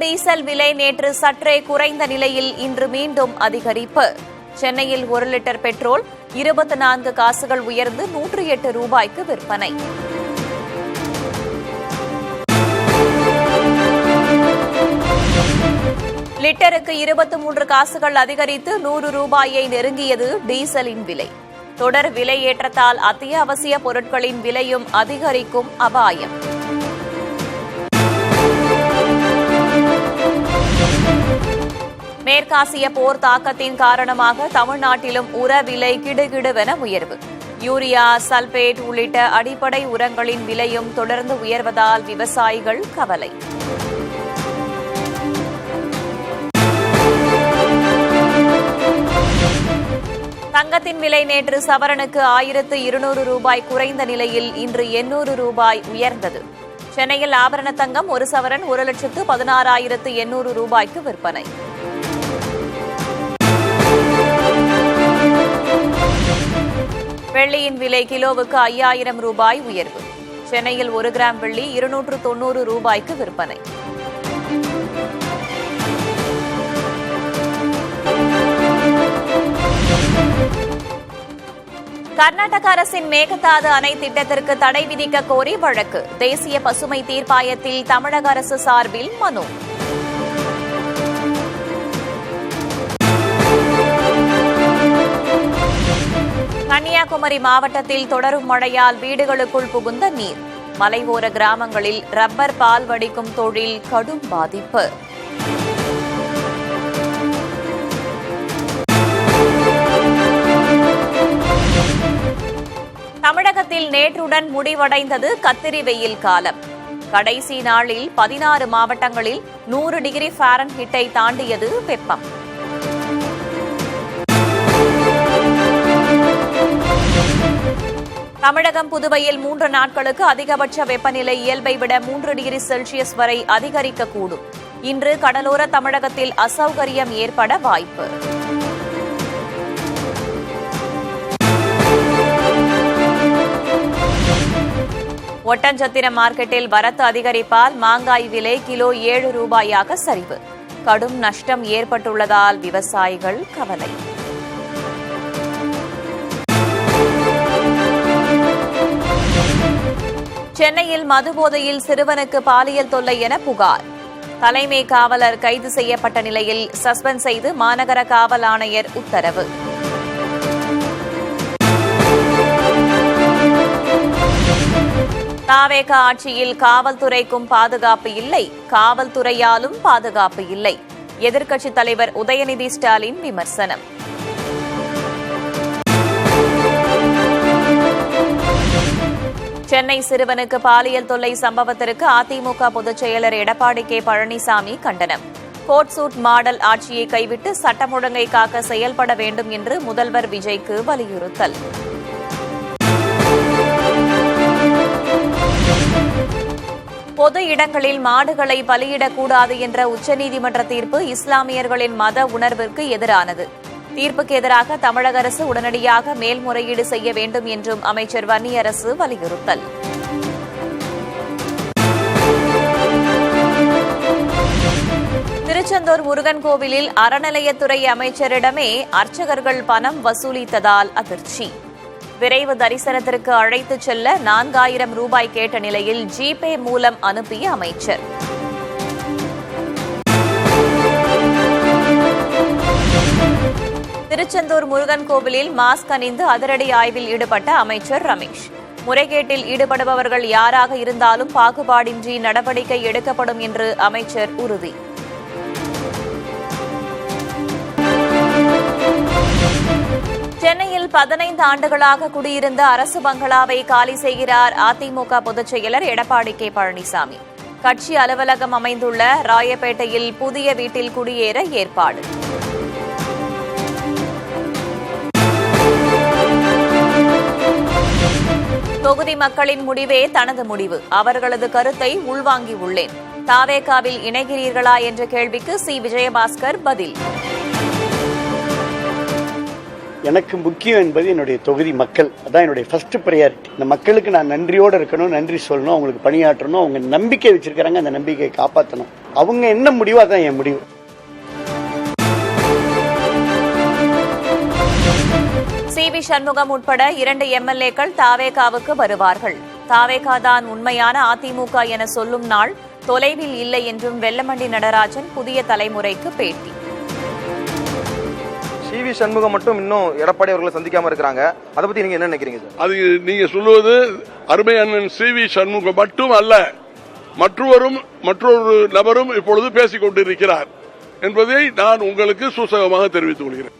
Diesel விலை நேற்று சற்றே குறைந்த நிலையில் இன்று மீண்டும் அதிகரிப்பு. சென்னையில் 1 லிட்டர் பெட்ரோல் 24 காசுகள் உயர்ந்து 108 ரூபாய்க்கு விற்பனை. லிட்டருக்கு 23 காசுகள் அதிகரித்து 100 ரூபாயை நெருங்கியது டீசலின் விலை. தொடர் விலை ஏற்றத்தால் அத்தியாவசிய பொருட்களின் விலையும் அதிகரிக்கும் அபாயம். மேற்காசிய போர் தாக்கத்தின் காரணமாக தமிழ்நாட்டிலும் உர விலை கிடுகிடுவென உயர்வு. யூரியா, சல்பேட் உள்ளிட்ட அடிப்படை உரங்களின் விலையும் தொடர்ந்து உயர்வதால் விவசாயிகள் கவலை. தங்கத்தின் விலை நேற்று சவரனுக்கு 1200 ரூபாய் குறைந்த நிலையில் இன்று 800 ரூபாய் உயர்ந்தது. சென்னையில் ஆபரண தங்கம் 1 சவரன் 1,16,800 ரூபாய்க்கு விற்பனை. வெள்ளியின் விலை கிலோவுக்கு 5000 ரூபாய் உயர்வு. சென்னையில் 1 கிராம் வெள்ளி 290 ரூபாய்க்கு விற்பனை. கர்நாடக அரசின் மேகதாது அணை திட்டத்திற்கு தடை விதிக்க கோரி வழக்கு. தேசிய பசுமை தீர்ப்பாயத்தில் தமிழக அரசு சார்பில் மனு. கன்னியாகுமரி மாவட்டத்தில் தொடரும் மழையால் வீடுகளுக்குள் புகுந்த நீர். மலையோர கிராமங்களில் ரப்பர் பால் வடிக்கும் தொழில் கடும் பாதிப்பு. தமிழகத்தில் நேற்றுடன் முடிவடைந்தது கத்திரி வெயில் காலம். கடைசி நாளில் 16 மாவட்டங்களில் 100 டிகிரி ஃபாரன்ஹீட்டை தாண்டியது வெப்பம். தமிழகம், புதுவையில் 3 நாட்களுக்கு அதிகபட்ச வெப்பநிலை இயல்பை விட 3 டிகிரி செல்சியஸ் வரை அதிகரிக்கக்கூடும். இன்று கடலோர தமிழகத்தில் அசௌகரியம் ஏற்பட வாய்ப்பு. ஒட்டன்சத்திரம் மார்க்கெட்டில் வரத்து அதிகரிப்பால் மாங்காய் விலை கிலோ 7 ரூபாயாக சரிவு. கடும் நஷ்டம் ஏற்பட்டுள்ளதால் விவசாயிகள் கவலை. சென்னையில் மதுபோதையில் சிறுவனுக்கு பாலியல் தொல்லை என புகார். தலைமை காவலர் கைது செய்யப்பட்ட நிலையில் சஸ்பெண்ட் செய்து மாநகர காவல் ஆணையர் உத்தரவு. தாவேக ஆட்சியில் காவல்துறைக்கும் பாதுகாப்பு இல்லை, காவல்துறையாலும் பாதுகாப்பு இல்லை. எதிர்க்கட்சித் தலைவர் உதயநிதி ஸ்டாலின் விமர்சனம். சென்னை சிறுவனுக்கு பாலியல் தொல்லை சம்பவத்திற்கு அதிமுக பொதுச் செயலர் எடப்பாடி கே பழனிசாமி கண்டனம். கோட் சூட் மாடல் ஆட்சியை கைவிட்டு சட்டம் ஒழுங்கை காக்க செயல்பட வேண்டும் என்று முதல்வர் விஜய்க்கு வலியுறுத்தல். பொது இடங்களில் மாடுகளை பலியிடக்கூடாது என்ற உச்சநீதிமன்ற தீர்ப்பு இஸ்லாமியர்களின் மத உணர்விற்கு எதிரானது. தீர்ப்புக்கு எதிராக தமிழக அரசு உடனடியாக மேல்முறையீடு செய்ய வேண்டும் என்றும் அமைச்சர் வன்னியரசு வலியுறுத்தல். திருச்செந்தூர் முருகன் கோவிலில் அறநிலையத்துறை அமைச்சரிடமே அர்ச்சகர்கள் பணம் வசூலித்ததால் அதிர்ச்சி. விரைவு தரிசனத்திற்கு அழைத்துச் செல்ல 4000 ரூபாய் கேட்ட நிலையில் ஜிபே மூலம் அனுப்பிய அமைச்சர். திருச்செந்தூர் முருகன் கோவிலில் மாஸ்க் அணிந்து அதிரடி ஆய்வில் ஈடுபட்ட அமைச்சர் ரமேஷ். முறைகேட்டில் ஈடுபடுபவர்கள் யாராக இருந்தாலும் பாகுபாடின்றி நடவடிக்கை எடுக்கப்படும் என்று அமைச்சர் உறுதி. சென்னையில் 15 ஆண்டுகளாக குடியிருந்த அரசு பங்களாவை காலி செய்கிறார் அதிமுக பொதுச் செயலர் எடப்பாடி கே பழனிசாமி. கட்சி அலுவலகம் அமைந்துள்ள ராயப்பேட்டையில் புதிய வீட்டில் குடியேற ஏற்பாடு. தொகுதி மக்களின் முடிவே தனது முடிவு. அவர்களது கருத்தை உள்வாங்கியுள்ளேன். தாவேகாவில் இணைகிறீர்களா என்ற கேள்விக்கு சி. விஜயபாஸ்கர் பதில். எனக்கு முக்கியம் என்பது என்னுடைய தொகுதி மக்கள். அதான் என்னுடைய ஃபர்ஸ்ட் ப்ரையாரிட்டி. இந்த மக்களுக்கு நான் நன்றியோடு இருக்கணும், நன்றி சொல்லணும், அவங்களுக்கு பணியாற்றணும். அவங்க நம்பிக்கை வச்சிருக்கிறாங்க, அந்த நம்பிக்கையை காப்பாற்றணும். அவங்க என்ன முடிவோ அதான் என் முடிவு. சி.வி. சண்முகம் உட்பட 2 எம்எல்ஏக்கள் தாவேகாவுக்கு வருவார்கள். தாவேகா தான் உண்மையான அதிமுக என சொல்லும் நாள் தொலைவில் இல்லை என்றும் வெல்லமண்டி நடராஜன் புதிய தலைமுறைக்கு பேட்டி. சி.வி. சண்முகம் மட்டும் இன்னும் எடப்பாடி அவர்களை சந்திக்காம இருக்கிறாங்க. அதை பத்தி நீங்க என்ன நினைக்கிறீங்க சார்? அது நீங்க சொல்லுவது அருமை அண்ணன் சி.வி. சண்முகம் மட்டும் அல்ல, மற்றொரு நபரும் இப்பொழுது பேசிக் கொண்டிருக்கிறார் என்பதை நான் உங்களுக்கு சூசகமாக தெரிவித்துக் கொள்கிறேன்.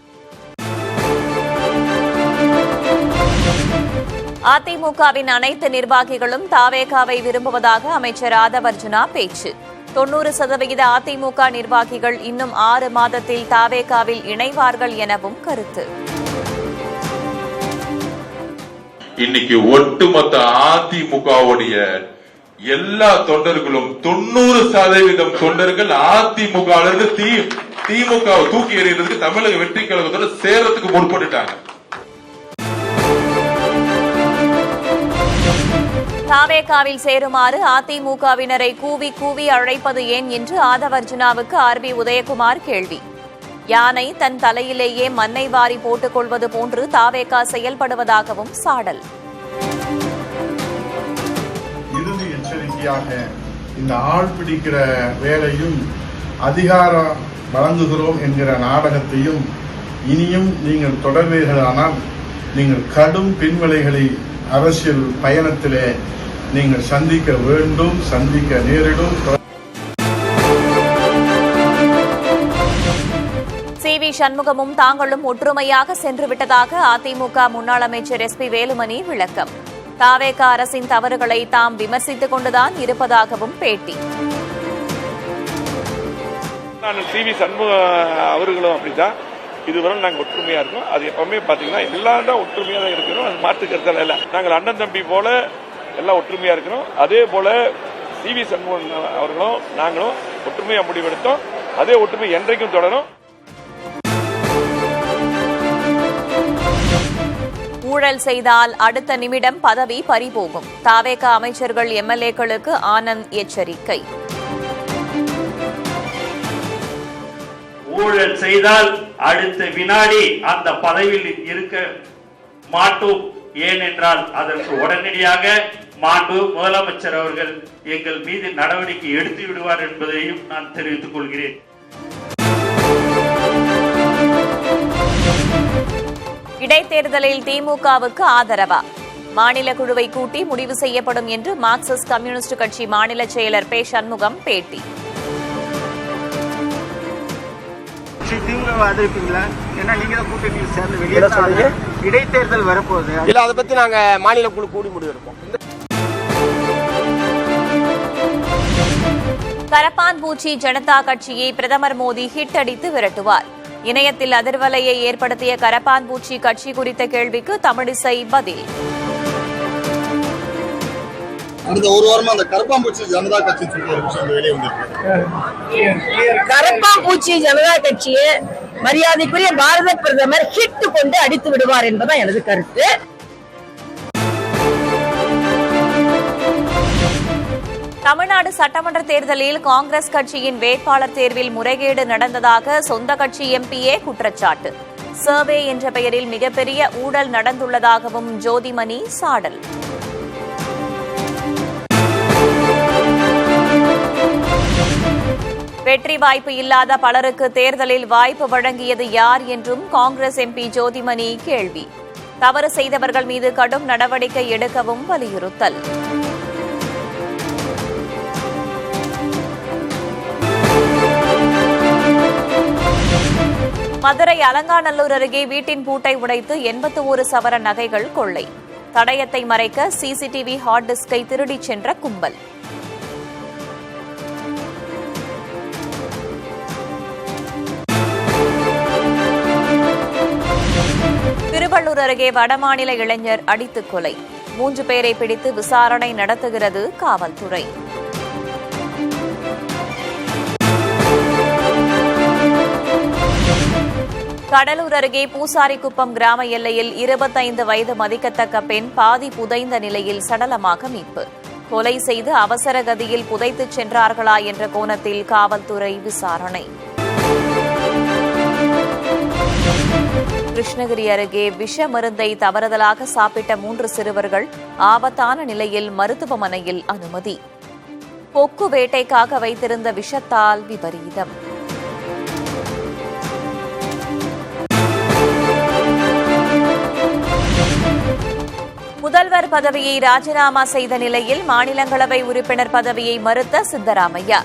அதிமுகவின் அனைத்து நிர்வாகிகளும் தாவேகாவை விரும்புவதாக அமைச்சர் ஆதவர்ஜுனா பேச்சு. 90% அதிமுக நிர்வாகிகள் இன்னும் 6 மாதத்தில் தாவேகாவில் இணைவார்கள் எனவும் கருத்து. இன்னைக்கு ஒட்டுமொத்த அதிமுகவுடைய எல்லா தொண்டர்களும் 90% தொண்டர்கள் அதிமுக திமுக தூக்கி எறியறதுக்கு தமிழக வெற்றி கழகத்தோட சேரத்துக்கு முற்பட்டுட்டாங்க. தாவேகாவில் சேருமாறு அதிமுகவினரை கூவி கூவி அழைப்பது ஏன் என்று ஆதவர்ஜுனாவுக்கு ஆர்.பி. உதயகுமார் கேள்வி. யானை தன் தலையிலேயே மண்ணை வாரி போட்டுக் கொள்வது போன்று தாவேகா செயல்படுவதாகவும் சாடல். இறுதி எச்சரிக்கையாக இந்த ஆள் பிடிக்கிற வேலையும் அதிகாரம் வழங்குகிறோம் என்கிற நாடகத்தையும் இனியும் நீங்கள் தொடர்வீர்களானால் நீங்கள் கடும் பின்விளைகளை அரசியல் பயணத்திலே நீங்கள் சந்திக்க வேண்டும், சந்திக்க நேரிடும். சி.வி. சண்முகமும் தாங்களும் ஒற்றுமையாக சென்று விட்டதாக அதிமுக முன்னாள் அமைச்சர் எஸ்.பி. வேலுமணி விளக்கம். தாவேகா அரசின் தவறுகளை தாம் விமர்சித்துக் கொண்டுதான் இருப்பதாகவும் பேட்டி. சி.வி. சண்முகம் அவர்களும் அப்படிதான். இதுவரை நாங்கள் ஒற்றுமையா இருக்கோம். அது எப்பவுமே பாத்தீங்கன்னா எல்லாரும் தான் ஒற்றுமையா தான் இருக்கிறோம். அது மாற்றுக்கிறதால இல்லை. நாங்கள் அண்ணன் தம்பி போல எல்லாம் ஒற்றுமையா இருக்கிறோம். அதே போல சி.வி. சண்முகம் அவர்களும் நாங்களும் ஒற்றுமையா முடிவெடுத்தோம். அதே ஒற்றுமை என்றைக்கும் தொடரும். ஊழல் செய்தால் அடுத்த நிமிடம் பதவி பறிபோகும். தாவேகா அமைச்சர்கள் எம்எல்ஏக்களுக்கு ஆனந்த் எச்சரிக்கை. ஊழல் செய்தால் அடுத்த வினாடி அந்த பதவியில் இருக்க மாட்டோம். ஏனென்றால் அதற்கு உடனடியாக மாண்பு முதலமைச்சர் அவர்கள் எங்கள் மீது நடவடிக்கை எடுத்து விடுவார் என்பதையும் நான் தெரிவித்துக் கொள்கிறேன். இடைத்தேர்தலில் திமுகவுக்கு ஆதரவா? மாநில குழுவை கூட்டி முடிவு செய்யப்படும் என்று மார்க்சிஸ்ட் கம்யூனிஸ்ட் கட்சி மாநில செயலர் பே. சண்முகம் பேட்டி. இடைத்தேர்தல் வரப்போகுது. இல்ல, அதை பத்தி நாங்க மாநில குழு கூடி முடிவு எடுப்போம். கரப்பான் பூச்சி ஜனதா கட்சியை பிரதமர் மோடி ஹிட் அடித்து விரட்டுவார். இணையத்தில் அதிர்வலையை ஏற்படுத்திய கரப்பான் பூச்சி கட்சி குறித்த கேள்விக்கு தமிழிசை பதில். அடுத்த ஒரு வாரமா அந்த கரப்பாம்பூச்சி ஜனதா கட்சி வெளியே வந்திருக்கு. கரப்பாம்பூச்சி ஜனதா கட்சியை மரியாதைக்குரிய பாரத பிரதமர் ஹிட் கொண்டு அடித்து விடுவார் என்பதுதான் எனது கருத்து. தமிழ்நாடு சட்டமன்ற தேர்தலில் காங்கிரஸ் கட்சியின் வேட்பாளர் தேர்வில் முறைகேடு நடந்ததாக சொந்த கட்சி எம்பியே குற்றச்சாட்டு. சர்வே என்ற பெயரில் மிகப்பெரிய ஊழல் நடந்துள்ளதாகவும் ஜோதிமணி சாடல். வெற்றி வாய்ப்பு இல்லாத பலருக்கு தேர்தலில் வாய்ப்பு வழங்கியது யார் என்றும் காங்கிரஸ் எம்பி ஜோதிமணி கேள்வி. தவறு செய்தவர்கள் மீது கடும் நடவடிக்கை எடுக்கவும் வலியுறுத்தல். மதுரை அலங்காநல்லூர் அருகே வீட்டின் பூட்டை உடைத்து 81 சவரன் நகைகள் கொள்ளை. தடயத்தை மறைக்க சிசிடிவி ஹார்ட் டிஸ்கை திருடிச் சென்ற கும்பல். திருவள்ளூர் அருகே வடமாநில இளைஞர் அடித்துக் கொலை. 3 பேரை பிடித்து விசாரணை நடத்துகிறது காவல்துறை. கடலூர் அருகே பூசாரிக்குப்பம் கிராம எல்லையில் 25 வயது மதிக்கத்தக்க பெண் பாதி புதைந்த நிலையில் சடலமாக மீட்பு. கொலை செய்து அவசர கதியில் புதைத்துச் சென்றார்களா என்ற கோணத்தில் காவல்துறை விசாரணை. கிருஷ்ணகிரி அருகே விஷ மருந்தை தவறுதலாக சாப்பிட்ட 3 சிறுவர்கள் ஆபத்தான நிலையில் மருத்துவமனையில் அனுமதி. கொக்கு வேட்டைக்காக வைத்திருந்த விஷத்தால் விபரீதம். முதல்வர் பதவியை ராஜினாமா செய்த நிலையில் மாநிலங்களவை உறுப்பினர் பதவியை மறுத்த சித்தராமையா.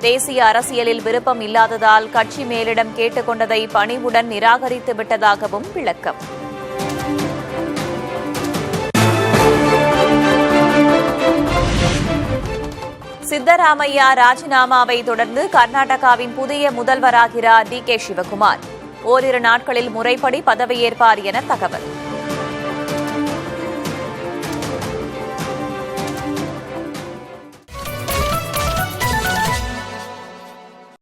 தேசிய அரசியலில் விருப்பம் இல்லாததால் கட்சி மேலிடம் கேட்டுக் கொண்டதை பணிவுடன் நிராகரித்து விட்டதாகவும் விளக்கம். சித்தராமையா ராஜினாமாவை தொடர்ந்து கர்நாடகாவின் புதிய முதல்வராகிறார் DK சிவகுமார். ஓரிரு நாட்களில் முறைப்படி பதவியேற்பார் என தகவல்.